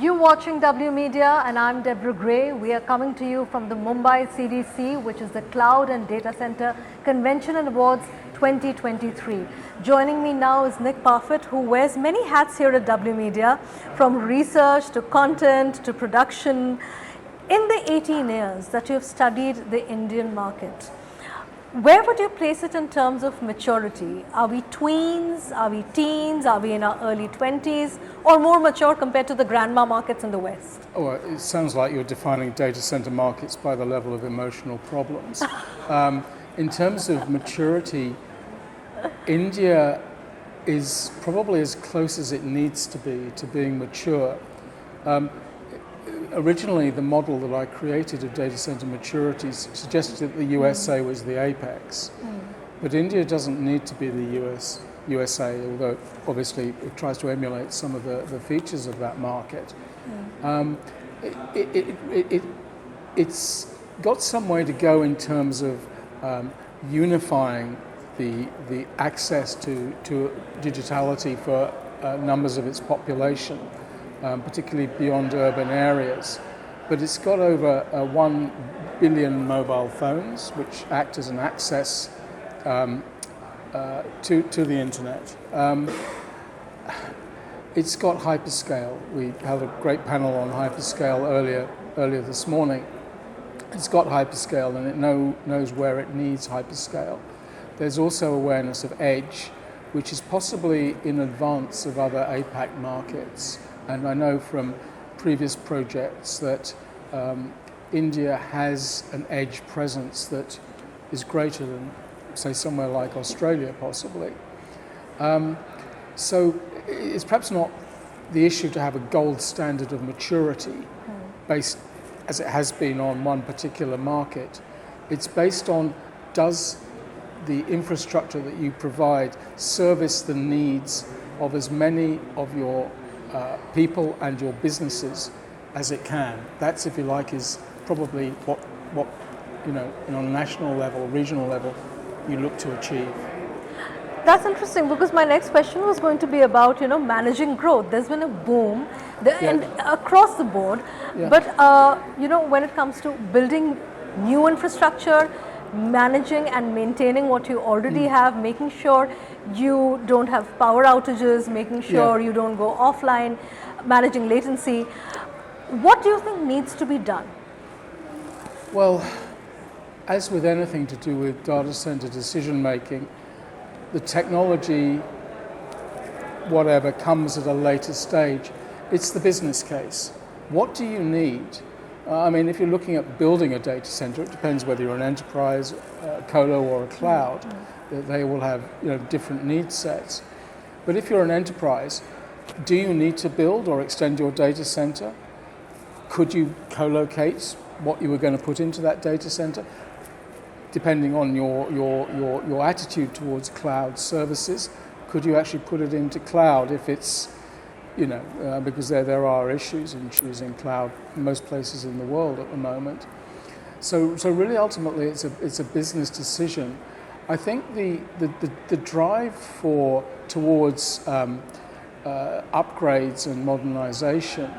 You're watching W.Media and I'm Deborah Gray. We are coming to you from the Mumbai CDC, which is the Cloud and Data Center Convention and Awards 2023. Joining me now is Nick Parfitt, who wears many hats here at W.Media, from research to content to production. In the 18 years that you have studied the Indian market, where would you place it in terms of maturity? Are we tweens? Are we teens? Are we in our early 20s? Or more mature compared to the grandma markets in the West? Oh, it sounds like you're defining data center markets by the level of emotional problems. In terms of maturity, India is probably as close as it needs to be to being mature. Originally, the model that I created of data center maturity suggested that the USA was the apex. But India doesn't need to be the USA, although obviously it tries to emulate some of the features of that market. It's got some way to go in terms of unifying the access to digitality for numbers of its population, particularly beyond urban areas. But it's got over 1 billion mobile phones, which act as an access to the internet. It's got hyperscale. We had a great panel on hyperscale earlier this morning. It's got hyperscale and it knows where it needs hyperscale. There's also awareness of edge, which is possibly in advance of other APAC markets. And I know from previous projects that India has an edge presence that is greater than, say, somewhere like Australia, possibly. So it's perhaps not the issue to have a gold standard of maturity based, as it has been, on one particular market. It's based on, does the infrastructure that you provide service the needs of as many of your people and your businesses as it can. That's, if you like, is probably what on a national level, regional level, you look to achieve. That's interesting, because my next question was going to be about managing growth. There's been a boom and across the board, but when it comes to building new infrastructure, managing and maintaining what you already have, making sure you don't have power outages, making sure you don't go offline, managing latency. What do you think needs to be done? Well, as with anything to do with data center decision making, the technology, whatever, comes at a later stage. It's the business case. What do you need? If you're looking at building a data center, it depends whether you're an enterprise, colo, or a cloud. They will have different need sets. But if you're an enterprise, do you need to build or extend your data center? Could you co-locate what you were going to put into that data center? Depending on your attitude towards cloud services, could you actually put it into cloud if it's because there are issues in choosing cloud in most places in the world at the moment. So really, ultimately, it's a business decision. I think the drive towards upgrades and modernization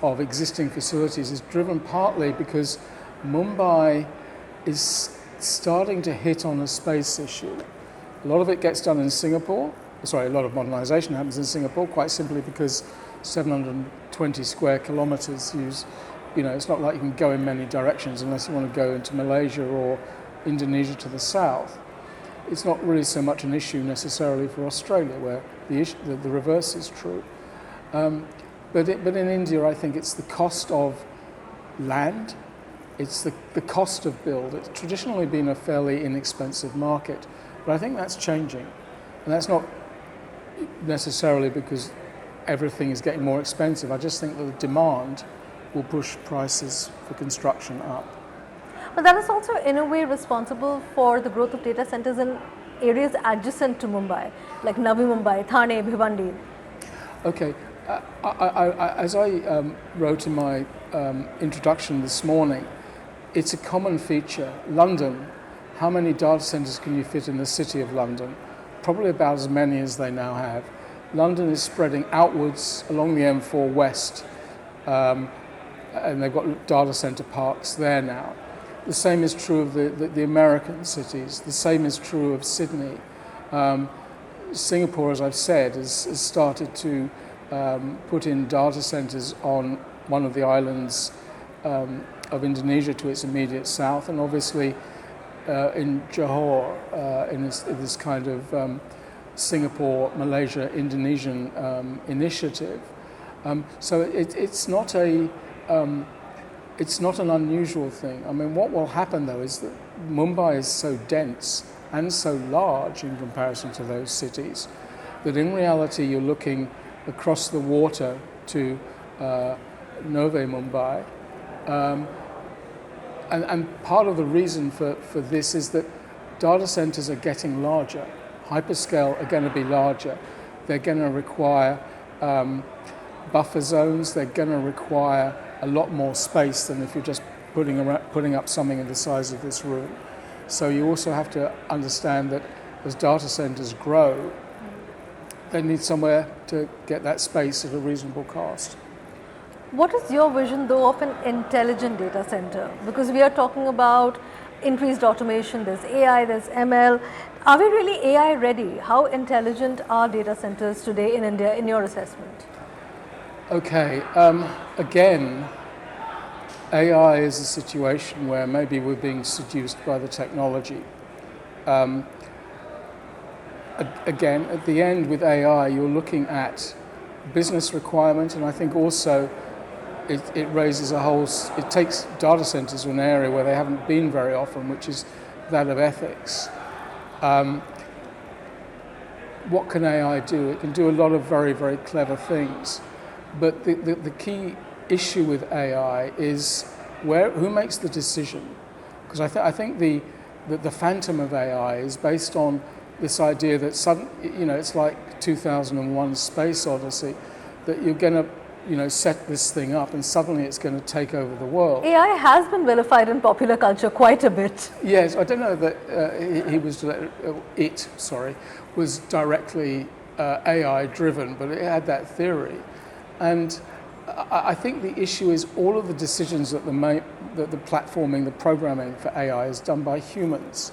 of existing facilities is driven partly because Mumbai is starting to hit on a space issue. A lot of it gets done in Singapore. A lot of modernization happens in Singapore, quite simply because 720 square kilometers it's not like you can go in many directions unless you want to go into Malaysia or Indonesia to the south. It's not really so much an issue necessarily for Australia, where the reverse is true. But in India, I think it's the cost of land, it's the cost of build. It's traditionally been a fairly inexpensive market, but I think that's changing. And that's not necessarily because everything is getting more expensive. I just think that the demand will push prices for construction up. But that is also, in a way, responsible for the growth of data centers in areas adjacent to Mumbai, like Navi Mumbai, Thane, Bhiwandi. Okay. As I wrote in my introduction this morning, it's a common feature. London, how many data centers can you fit in the city of London? Probably about as many as they now have. London is spreading outwards along the M4 west and they've got data center parks there now. The same is true of the American cities. The same is true of Sydney. Singapore, as I've said, has started to put in data centers on one of the islands of Indonesia to its immediate south, and obviously in Johor, in this kind of Singapore, Malaysia, Indonesian initiative. So it's not an unusual thing. I mean, what will happen though is that Mumbai is so dense and so large in comparison to those cities that in reality you're looking across the water to Novi Mumbai. And part of the reason for this is that data centers are getting larger. Hyperscale are going to be larger. They're going to require buffer zones. They're going to require a lot more space than if you're just putting up something in the size of this room. So you also have to understand that as data centers grow, they need somewhere to get that space at a reasonable cost. What is your vision though of an intelligent data center? Because we are talking about increased automation, there's AI, there's ML. Are we really AI ready? How intelligent are data centers today in India in your assessment? Okay, again, AI is a situation where maybe we're being seduced by the technology. Again, at the end with AI, you're looking at business requirement, and I think also it raises it takes data centers to an area where they haven't been very often, which is that of ethics. What can AI do? It can do a lot of very, very clever things. But the key issue with AI is who makes the decision? Because I think the phantom of AI is based on this idea that it's like 2001: Space Odyssey, that you're going to set this thing up and suddenly it's going to take over the world. AI has been vilified in popular culture quite a bit. Yes, I don't know that was directly AI driven, but it had that theory. And I think the issue is all of the decisions that the platforming, the programming for AI is done by humans.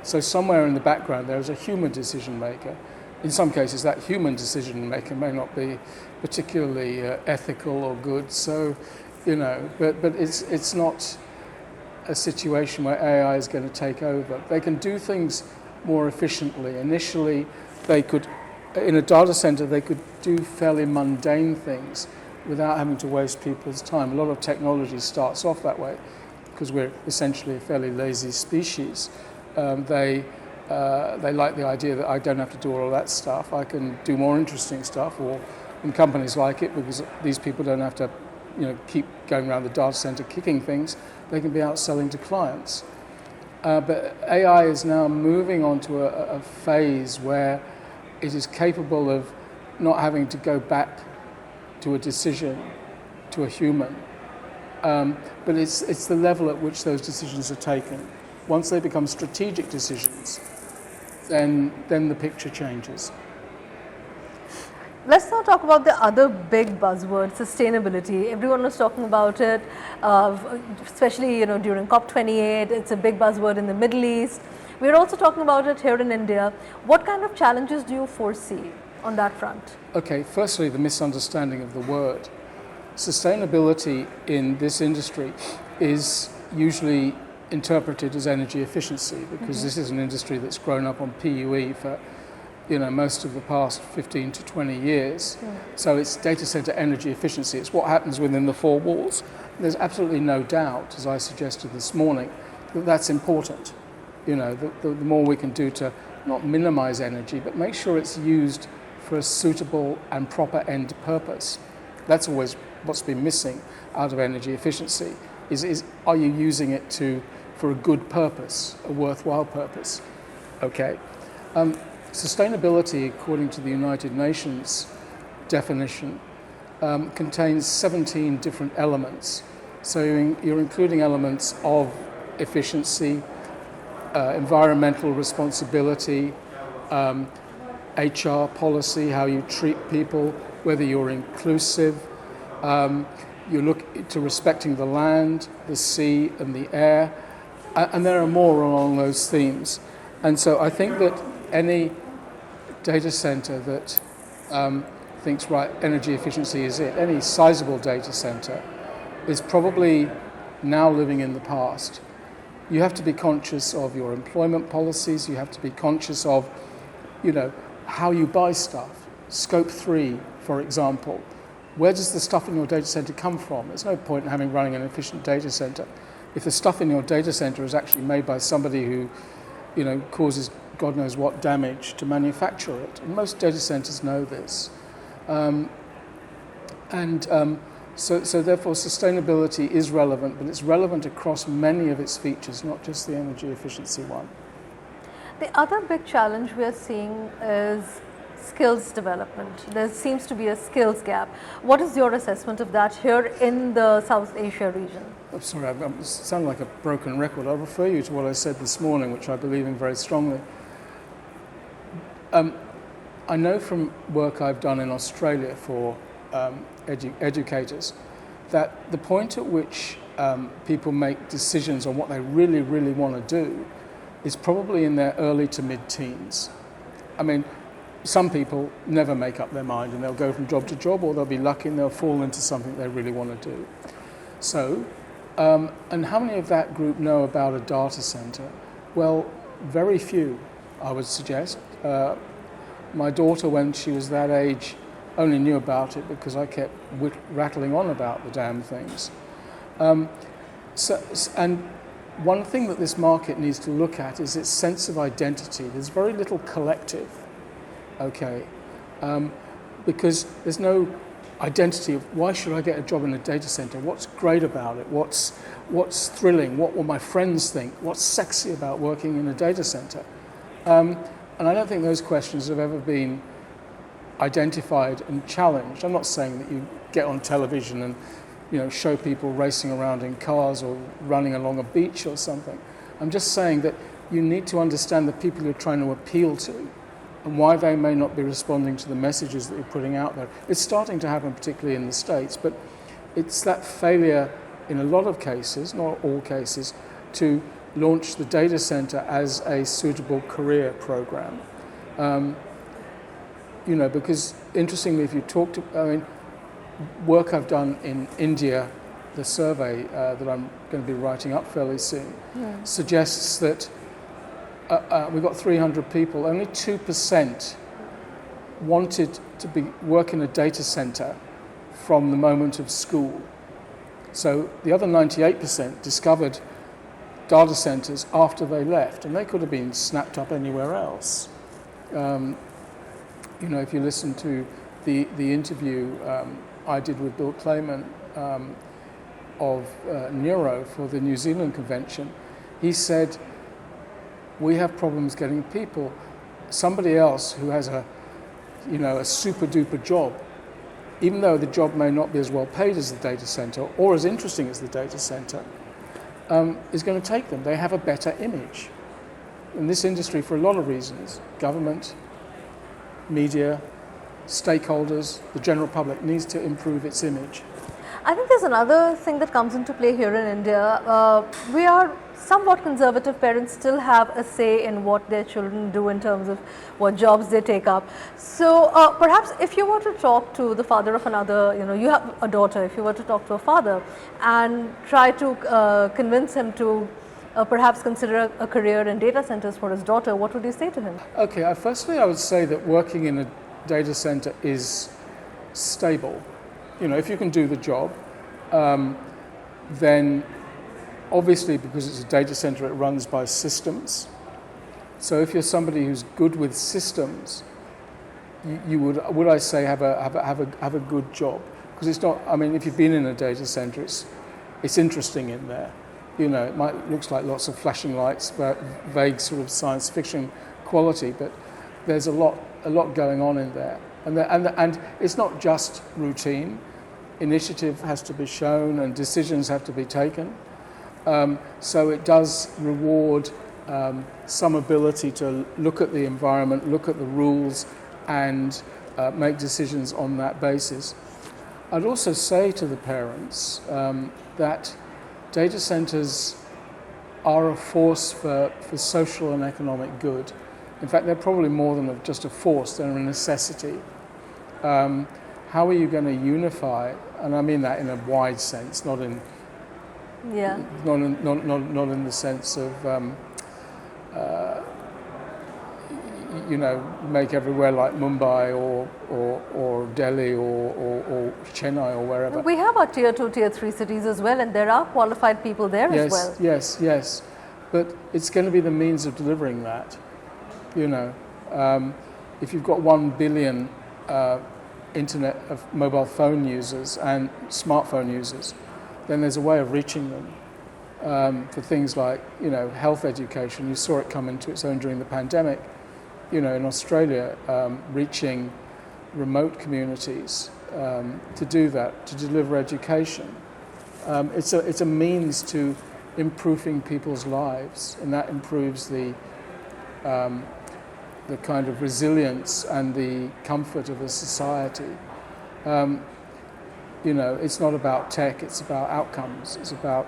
So somewhere in the background there is a human decision maker. In some cases that human decision maker may not be particularly ethical or good. So, but it's not a situation where AI is going to take over. They can do things more efficiently. Initially, they could, in a data center, they could do fairly mundane things without having to waste people's time. A lot of technology starts off that way because we're essentially a fairly lazy species. They like the idea that I don't have to do all of that stuff. I can do more interesting stuff, and companies like it because these people don't have to, keep going around the data center kicking things. They can be out selling to clients. But AI is now moving on to a phase where it is capable of not having to go back to a decision to a human. But it's the level at which those decisions are taken. Once they become strategic decisions, then the picture changes. Let's now talk about the other big buzzword, sustainability. Everyone was talking about it, especially during COP28. It's a big buzzword in the Middle East. We're also talking about it here in India. What kind of challenges do you foresee on that front? Okay, firstly, the misunderstanding of the word. Sustainability in this industry is usually interpreted as energy efficiency because this is an industry that's grown up on PUE for most of the past 15 to 20 years. So it's data center energy efficiency. It's what happens within the four walls. There's absolutely no doubt, as I suggested this morning, that that's important. The more we can do to not minimize energy, but make sure it's used for a suitable and proper end purpose. That's always what's been missing out of energy efficiency is are you using it for a good purpose, a worthwhile purpose? Okay. Sustainability, according to the United Nations definition, contains 17 different elements. So you're including elements of efficiency, environmental responsibility, HR policy, how you treat people, whether you're inclusive, you look to respecting the land, the sea, and the air, and there are more along those themes. And so I think that any data center that thinks, right, energy efficiency is it, any sizable data center is probably now living in the past. You have to be conscious of your employment policies, you have to be conscious of, how you buy stuff. Scope 3, for example. Where does the stuff in your data center come from? There's no point in running an efficient data center if the stuff in your data center is actually made by somebody who, causes God knows what damage to manufacture it. And most data centers know this. So therefore sustainability is relevant, but it's relevant across many of its features, not just the energy efficiency one. The other big challenge we are seeing is skills development. There seems to be a skills gap. What is your assessment of that here in the South Asia region? I'm sorry, I sound like a broken record. I'll refer you to what I said this morning, which I believe in very strongly. I know from work I've done in Australia for educators that the point at which people make decisions on what they really, really want to do is probably in their early to mid-teens. I mean, some people never make up their mind and they'll go from job to job, or they'll be lucky and they'll fall into something they really want to do. So, and how many of that group know about a data center? Well, very few, I would suggest. My daughter, when she was that age, only knew about it because I kept rattling on about the damn things. And one thing that this market needs to look at is its sense of identity. There's very little collective, okay, because there's no identity of why should I get a job in a data center? What's great about it? What's thrilling? What will my friends think? What's sexy about working in a data center? And I don't think those questions have ever been identified and challenged. I'm not saying that you get on television and show people racing around in cars or running along a beach or something. I'm just saying that you need to understand the people you're trying to appeal to and why they may not be responding to the messages that you're putting out there. It's starting to happen particularly in the States, but it's that failure in a lot of cases, not all cases, to launch the data center as a suitable career program. Because interestingly, if you talk to, work I've done in India, the survey that I'm going to be writing up fairly soon, suggests that we've got 300 people, only 2% wanted to work in a data center from the moment of school. So the other 98% discovered data centers after they left, and they could have been snapped up anywhere else. If you listen to the interview I did with Bill Clayman of Neuro for the New Zealand convention, he said, we have problems getting people. Somebody else who has a super duper job, even though the job may not be as well paid as the data center or as interesting as the data center, is going to take them. They have a better image. In this industry, for a lot of reasons, government, media, stakeholders, the general public needs to improve its image. I think there's another thing that comes into play here in India. We are somewhat conservative. Parents still have a say in what their children do in terms of what jobs they take up. So perhaps if you were to talk to the father of another, you have a daughter, if you were to talk to a father and try to convince him to perhaps consider a career in data centers for his daughter, what would you say to him? Okay, firstly I would say that working in a data center is stable. If you can do the job, then obviously because it's a data center, it runs by systems. So if you're somebody who's good with systems, you would I say have a good job, because it's not. I mean, if you've been in a data center, it's interesting in there. It looks like lots of flashing lights, but vague sort of science fiction quality, but there's a lot going on in there, and it's not just routine. Initiative has to be shown and decisions have to be taken. So it does reward some ability to look at the environment, look at the rules, and make decisions on that basis. I'd also say to the parents that data centers are a force for social and economic good. In fact, they're probably more than just a force, they're a necessity. How are you going to unify, and I mean that in a wide sense, not in the sense of make everywhere like Mumbai or Delhi or Chennai or wherever. We have our tier 2, tier 3 cities as well, and there are qualified people there as well. Yes. But it's going to be the means of delivering that. If you've got 1 billion internet of mobile phone users and smartphone users, then there's a way of reaching them for things like health education. You saw it come into its own during the pandemic. In Australia, reaching remote communities to do that, to deliver education. It's a means to improving people's lives, and that improves the kind of resilience and the comfort of a society. It's not about tech, it's about outcomes. It's about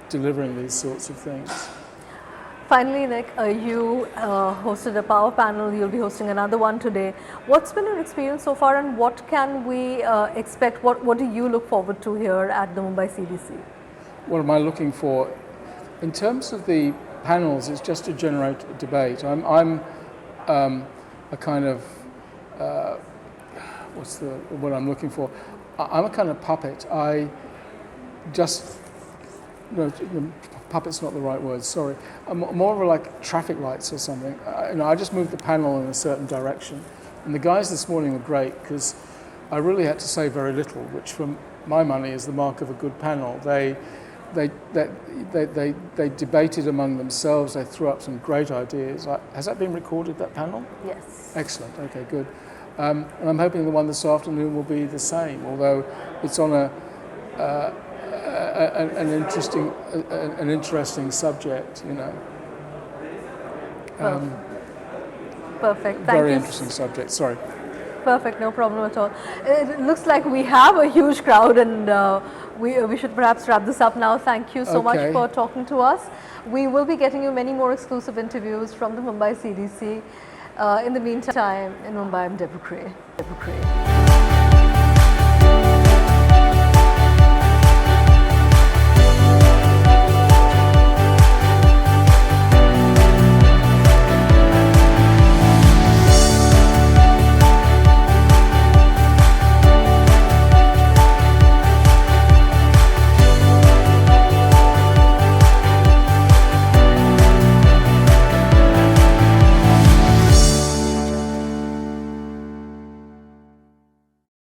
delivering these sorts of things. Finally, Nick, you hosted a power panel. You'll be hosting another one today. What's been your experience so far, and what can we expect? What do you look forward to here at the Mumbai CDC? What am I looking for? In terms of the panels, it's just to generate a debate. I'm a kind of what I'm looking for? I'm a kind of puppet. Puppet's not the right word, sorry. I'm more of like traffic lights or something. I just moved the panel in a certain direction. And the guys this morning were great because I really had to say very little, which for my money is the mark of a good panel. They debated among themselves, they threw up some great ideas. Has that been recorded, that panel? Yes. Excellent, okay, good. And I'm hoping the one this afternoon will be the same, although it's on an interesting subject, Perfect. Thank very you. Interesting subject. Sorry. Perfect. No problem at all. It looks like we have a huge crowd, and we should perhaps wrap this up now. Thank you so much for talking to us. We will be getting you many more exclusive interviews from the Mumbai CDC. In the meantime, in Mumbai, I'm Deborah Gray.